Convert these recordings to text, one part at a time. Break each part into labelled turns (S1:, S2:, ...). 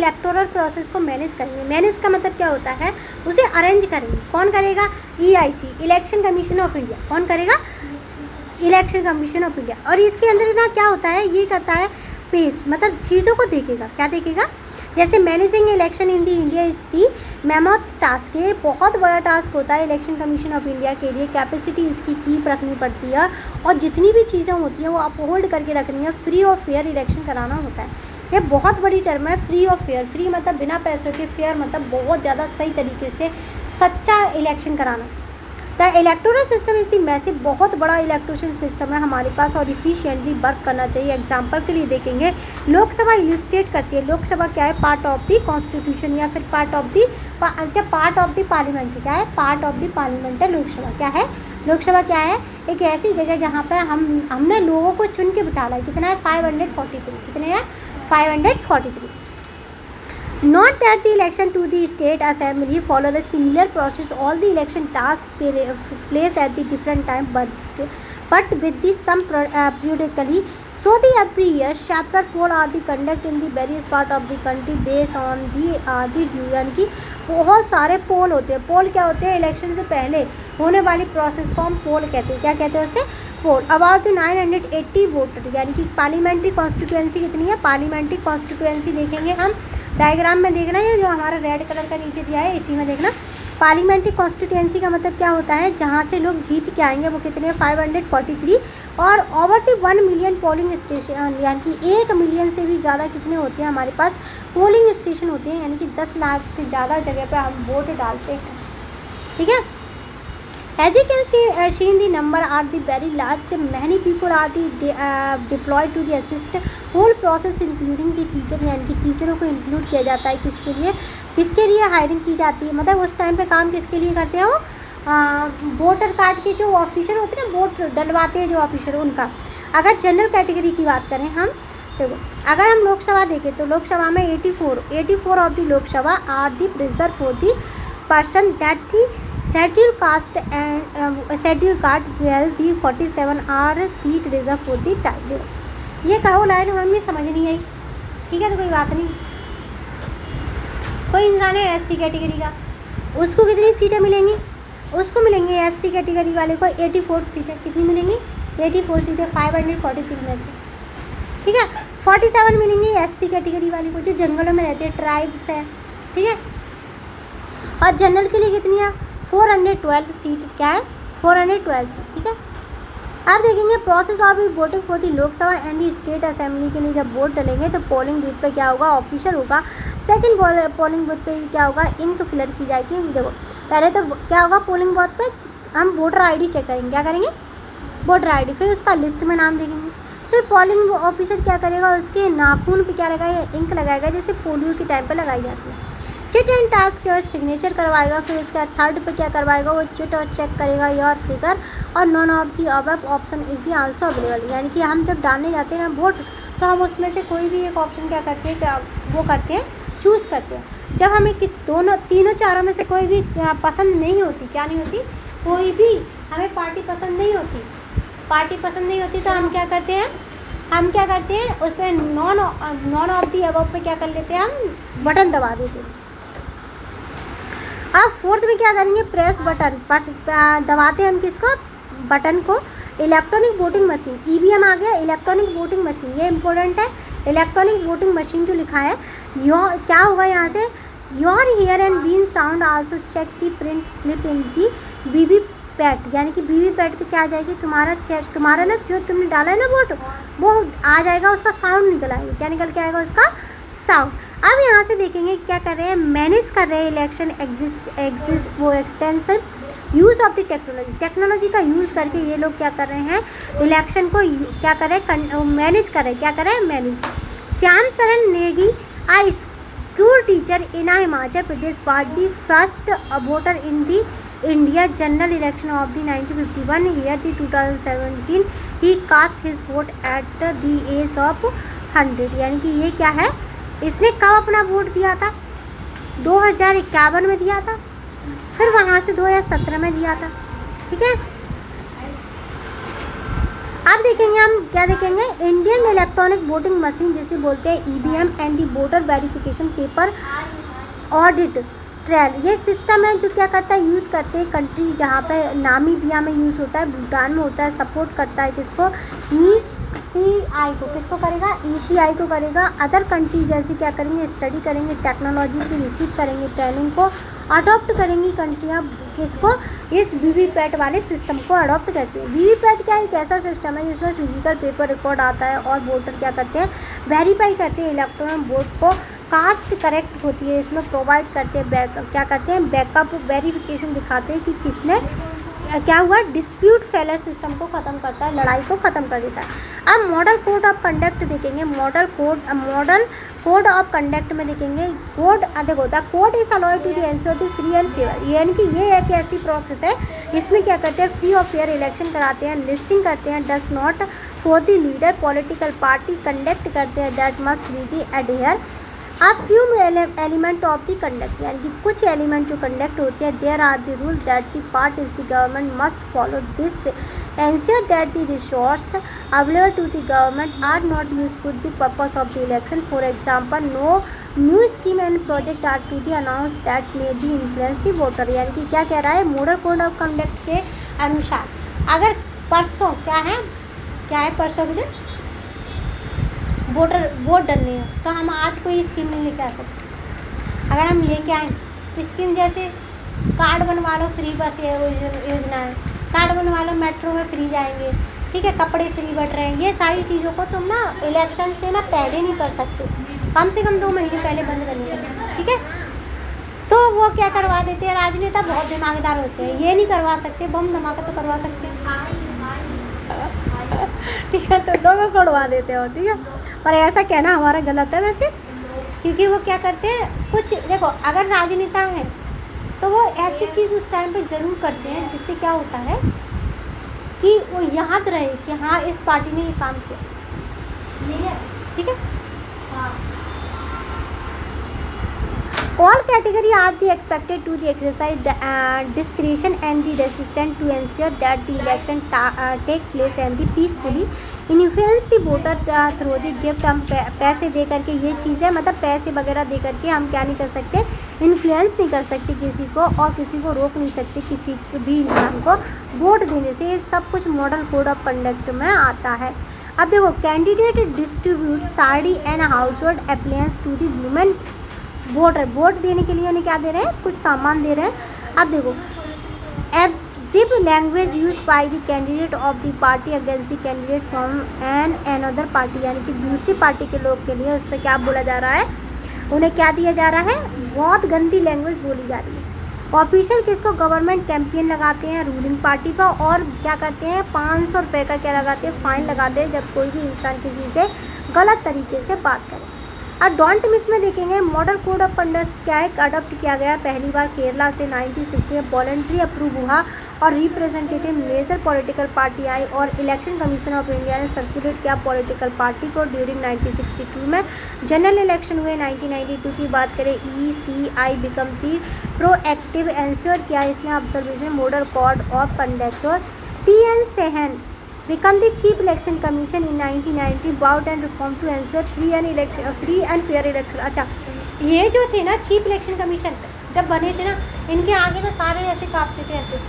S1: Electoral process को manage करेंगे। Manage का मतलब क्या होता है, उसे अरेंज करेंगे। कौन करेगा, EIC, election commission of India. कौन करेगा, इलेक्शन कमीशन ऑफ इंडिया। और इसके अंदर ना क्या होता है, ये करता है पेस, मतलब चीज़ों को देखेगा। क्या देखेगा, जैसे managing election in the India is the mammoth task. ये बहुत बड़ा टास्क होता है इलेक्शन कमीशन ऑफ इंडिया के लिए। कैपेसिटी इसकी कीप रखनी पड़ती है और जितनी भी चीज़ें होती हैं वो अपहोल्ड करके रखनी है। फ्री और फेयर इलेक्शन कराना होता है। ये बहुत बड़ी टर्म है, फ्री और फेयर। फ्री मतलब बिना पैसों के, फेयर मतलब बहुत ज़्यादा सही तरीके से सच्चा इलेक्शन कराना। The electoral system is the massive, बहुत बड़ा इलेक्टोरल सिस्टम है हमारे पास और इफिशिएंटली वर्क करना चाहिए। एग्जांपल के लिए देखेंगे, लोकसभा इलस्ट्रेट करती है। लोकसभा क्या है, पार्ट ऑफ दी कॉन्स्टिट्यूशन या फिर पार्ट ऑफ दी, जब पार्ट ऑफ दी पार्लियामेंट, क्या है, पार्ट ऑफ दी पार्लियामेंट है लोकसभा। क्या है, लोकसभा क्या है, एक ऐसी जगह जहाँ पर हमने लोगों को चुन के बिठाना है। कितना है, 543। कितने हैं, 543। Not that the election to the state assembly follow the similar process. All the election tasks place at the different time, but with the some periodically. So the every year separate poll are the conduct in the various part of the country based on the due। यानी कि बहुत सारे पोल होते हैं। पोल क्या होते हैं, election से पहले होने वाली प्रोसेस को हम पोल कहते हैं। क्या कहते हैं उसे, पोल। अबाउट 980 वोटर, यानी कि पार्लियामेंट्री कॉन्स्टिट्यूएंसी कितनी है, पार्लियामेंट्री कॉन्स्टिट्यूएंसी देखेंगे हम डायग्राम में, देखना है जो हमारा रेड कलर का नीचे दिया है इसी में देखना। पार्लियामेंट्री कॉन्स्टिट्यूएंसी का मतलब क्या होता है, जहाँ से लोग जीत के आएंगे, वो कितने, 543। और over the 1 million polling station, यानी कि 1 मिलियन से भी ज़्यादा कितने होते हैं हमारे पास पोलिंग स्टेशन होते हैं, यानी कि 10 लाख से ज़्यादा जगह पे हम वोट डालते हैं। ठीक है, As you can see in the number are the very large. Many people are deployed to the assist whole process including the teacher। यानी कि टीचरों को इंक्लूड किया जाता है। किसके लिए हायरिंग की जाती है, मतलब उस टाइम पे काम किसके लिए करते हैं, वो वोटर कार्ड के जो ऑफिसर होते हैं ना, वोट डलवाते हैं जो ऑफिसर, उनका। अगर जनरल कैटेगरी की बात करें हम, देखो अगर हम लोकसभा देखें तो लोकसभा में 84 of the Lok Sabha are the reserve for the person that the schedule caste and schedule card, well the 47 are seat reserve for the tiger. ये कहो लाइन हमें समझ नहीं आई, ठीक है, तो कोई बात नहीं। कोई इंसान है SC कैटेगरी का, उसको कितनी सीटें मिलेंगी, उसको मिलेंगी SC कैटेगरी वाले को 84 सीटें। कितनी मिलेंगी, 84 सीटें 543 में से। ठीक है, 47 मिलेंगी SC कैटेगरी वाले को जो जंगलों में रहते हैं, ट्राइब्स है। ठीक है, और जनरल के लिए कितनी है, 412 सीट। क्या है, 412 सीट। ठीक है, अब देखेंगे process of voting for the Lok Sabha and the state assembly के लिए जब वोट डलेंगे तो पोलिंग बूथ पे क्या होगा, ऑफिसर होगा। सेकंड पोलिंग बूथ पे क्या होगा, इंक फिलर की जाएगी। देखो पहले तो क्या होगा, पोलिंग बूथ पे हम वोटर ID चेक करेंगे। क्या करेंगे, वोटर ID, फिर उसका लिस्ट में नाम देखेंगे। फिर पोलिंग ऑफिसर क्या करेगा, उसके नाखून पे क्या लगाएगा, इंक लगाएगा, जैसे पोलियो के टाइम पे लगाई जाती है। चिट एंड टास्क के बाद सिग्नेचर करवाएगा। फिर उसके बाद थर्ड पे क्या करवाएगा, वो चिट और चेक करेगा योर फिगर और none of the above option is the also available. यानी कि हम जब डालने जाते हैं ना वोट, तो हम उसमें से कोई भी एक ऑप्शन क्या करते हैं, क्या वो करते हैं, चूज़ करते हैं। जब हमें तीनों चारों में से कोई भी पसंद नहीं होती, क्या नहीं होती, कोई भी हमें पार्टी पसंद नहीं होती, तो हम क्या करते हैं, उस पर नॉन ऑफ दी अबव पे क्या कर लेते हैं, हम बटन दबा देते हैं। अब फोर्थ में क्या करेंगे, प्रेस बटन, दबाते हैं हम किसको, बटन को। इलेक्ट्रॉनिक वोटिंग मशीन, EVM आ गया, इलेक्ट्रॉनिक वोटिंग मशीन, ये इंपॉर्टेंट है। इलेक्ट्रॉनिक वोटिंग मशीन जो लिखा है, योर क्या होगा यहाँ से, your here and been sound also check the print slip in the VVPAT। यानी कि VVPAT पे क्या आ जाएगी, तुम्हारा ना जो तुमने डाला है ना वोट, वो आ जाएगा, उसका साउंड निकल आएगा। क्या निकल के आएगा, उसका साउंड। अब यहाँ से देखेंगे क्या कर रहे हैं, मैनेज कर रहे हैं इलेक्शन एग्जिस्ट वो extensive use of the technology का यूज़ करके ये लोग क्या कर रहे हैं, इलेक्शन को क्या कर रहे हैं, मैनेज कर रहे हैं। क्या कर रहे हैं, manage. Shyam Sharan Negi a school teacher in Himachal Pradesh was the first voter in the India general election of the 1951 year the 2017 he cast his vote at the age of 100। यानी कि ये क्या है, इसने कब अपना वोट दिया था, 2051 में दिया था, फिर वहाँ से 2017 में दिया था। ठीक है, अब देखेंगे हम क्या देखेंगे, इंडियन इलेक्ट्रॉनिक वोटिंग मशीन जिसे बोलते हैं EVM and the voter verification paper audit trial. ये सिस्टम है जो क्या करता है, यूज़ करते हैं कंट्री जहाँ पे नामीबिया में यूज़ होता है, भूटान में होता है, सपोर्ट करता है किसको, ECI को, किसको करेगा, ECI को करेगा। अदर कंट्री जैसे क्या करेंगे, स्टडी करेंगे, टेक्नोलॉजी की रिसीव करेंगे, ट्रेनिंग को अडॉप्ट करेंगी कंट्रियाँ, किसको, इस वीवीपैट वाले सिस्टम को अडॉप्ट करती है। वीवीपैट क्या एक ऐसा सिस्टम है जिसमें फिजिकल पेपर रिकॉर्ड आता है और वोटर क्या करते हैं, वेरीफाई करते हैं इलेक्ट्रॉनिक वोट को, कास्ट करेक्ट होती है, इसमें प्रोवाइड करते हैं क्या करते हैं, बैकअप वेरिफिकेशन दिखाते हैं कि किसने क्या हुआ, डिस्प्यूट फेलर सिस्टम को ख़त्म करता है, लड़ाई को ख़त्म कर देता है। अब मॉडल कोड ऑफ कंडक्ट देखेंगे, मॉडल कोड ऑफ कंडक्ट में देखेंगे, कोड अधिक होता है, code is allowed to the ensure the free and fair, यानी कि ये एक ऐसी प्रोसेस है इसमें क्या करते हैं, फ्री और फेयर इलेक्शन कराते हैं, लिस्टिंग करते हैं, does not for the leader political party conduct करते हैं, that must be the adhere अब few element of the conduct, यानी कि कुछ एलिमेंट जो कंडक्ट होते हैं, there are the rule that the part is the government must follow this ensure that the resource available to the government are not use for the purpose of the election. For example, no new scheme and project are to the announce that may the influence the voter, यानी कि क्या कह रहा है, model code of conduct के अनुसार अगर परसों क्या है परसों के दिन वोट डलने है तो हम आज कोई स्कीम नहीं लेके आ सकते। अगर हम लेके आए स्कीम, जैसे कार्ड बनवा लो फ्री बस योजना है, कार्ड बनवा लो मेट्रो में फ्री जाएंगे, ठीक है, कपड़े फ्री बट रहे हैं, ये सारी चीज़ों को तुम ना इलेक्शन से ना पहले नहीं कर सकते, कम से कम 2 महीने पहले बंद करनी पड़ेगी, ठीक है। तो वो क्या करवा देते हैं, राजनेता बहुत दिमागदार होते हैं, ये नहीं करवा सकते, बम धमाका तो करवा सकते हैं, ठीक है, तो लोगों को उड़वा देते हो, ठीक है। पर ऐसा कहना हमारा गलत है वैसे, क्योंकि वो क्या करते हैं, कुछ देखो अगर राजनेता है तो वो ऐसी चीज़ उस टाइम पे ज़रूर करते हैं जिससे क्या होता है कि वो याद रहे कि हाँ इस पार्टी ने ये काम किया, ठीक है। All category are the expected to the exercise discretion and the resistant to ensure that the election take place and the peacefully influence the voter through the gift। हम पैसे दे करके ये चीज़ें मतलब पैसे वगैरह दे करके हम क्या नहीं कर सकते, इन्फ्लुएंस नहीं कर सकते किसी को और किसी को रोक नहीं सकते किसी भी इंसान को वोट देने से। ये सब कुछ मॉडल कोड ऑफ कंडक्ट में आता है। अब देखो, candidate distribute sari and household appliance to the women voter, vote देने के लिए उन्हें क्या दे रहे हैं, कुछ सामान दे रहे हैं। अब देखो, abusive language use by the candidate of the party against the candidate from an another party, यानी कि दूसरी पार्टी के लोग के लिए उस पर क्या बोला जा रहा है, उन्हें क्या दिया जा रहा है, बहुत गंदी लैंग्वेज बोली जा रही है। ऑफिशियल किसको, गवर्नमेंट कैंपेन लगाते हैं रूलिंग पार्टी पर और क्या करते हैं, 500 रुपये का क्या लगाते हैं, फाइन लगाते हैं जब कोई भी इंसान किसी से गलत तरीके से बात करे। अब डोंट मिस में देखेंगे, मॉडल कोड ऑफ कंडक्ट क्या है, अडॉप्ट किया गया पहली बार केरला से 1960 में, वॉलंटरी अप्रूव हुआ और रिप्रेजेंटेटिव मेजर पॉलिटिकल पार्टी आई और इलेक्शन कमीशन ऑफ इंडिया ने सर्कुलेट किया पॉलिटिकल पार्टी को ड्यूरिंग 1962 में। जनरल इलेक्शन हुए 1992 की बात करें, ECI become the proactive ensure किया इसने observation model code of conduct. और TN सेहन become the chief election commission in 1990 vowed and reformed to ensure free and fair election। अच्छा, ये जो थे ना चीफ इलेक्शन कमीशन जब बने थे ना, इनके आगे ना सारे ऐसे कांपते थे, ऐसे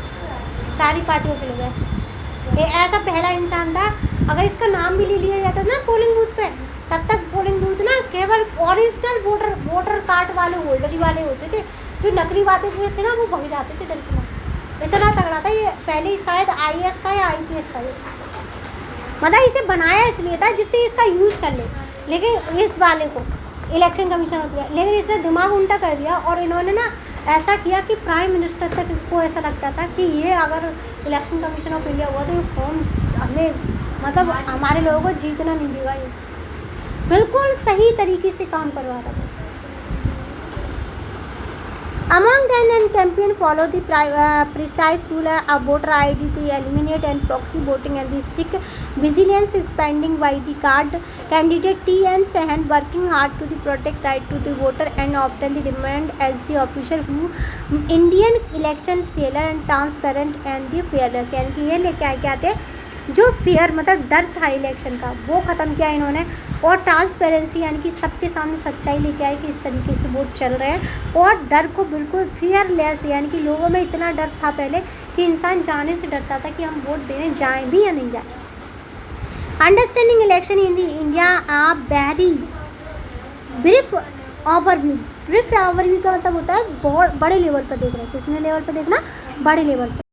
S1: सारी पार्टियों के लोग ऐसे। ये ऐसा पहला इंसान था, अगर इसका नाम भी ले लिया जाता ना पोलिंग बूथ पे, तब तक पोलिंग बूथ ना केवल ओरिजिनल वोटर कार्ड वाले होल्डर वाले होते थे, जो नकली वाले थे ना वो भग जाते थे डर के मारे। इतना तगड़ा था ये, पहले शायद IAS था या IPS था ये, मतलब इसे बनाया इसलिए था जिससे इसका यूज़ कर ले, लेकिन इस वाले को इलेक्शन कमीशन हो गया, लेकिन इसने दिमाग उल्टा कर दिया और इन्होंने ना ऐसा किया कि प्राइम मिनिस्टर तक को ऐसा लगता था कि ये अगर इलेक्शन कमीशन ऑफ इंडिया हुआ तो ये फॉर्म हमें मतलब हमारे लोगों को जीतना नहीं देगा। ये बिल्कुल सही तरीके से काम करवा रहा था। Among them and campaign follow the precise rule of voter ID to eliminate and proxy voting and the stick vigilance spending by the card candidate TN Sehan working hard to the protect right to the voter and obtain the demand as the official who Indian election fair and transparent and the fairness। यानी कि ये लेके आए क्या थे, जो fear मतलब डर था इलेक्शन का वो ख़त्म किया इन्होंने, और ट्रांसपेरेंसी यानी कि सबके सामने सच्चाई लेके आए कि इस तरीके से वोट चल रहे हैं, और डर को बिल्कुल फियरलेस यानी कि लोगों में इतना डर था पहले कि इंसान जाने से डरता था कि हम वोट देने जाएं भी या नहीं जाएं। Understanding election in India a very brief overview. Brief overview का मतलब होता है बहुत बड़े लेवल पर देखना, कितने लेवल पर देखना, बड़े लेवल पर।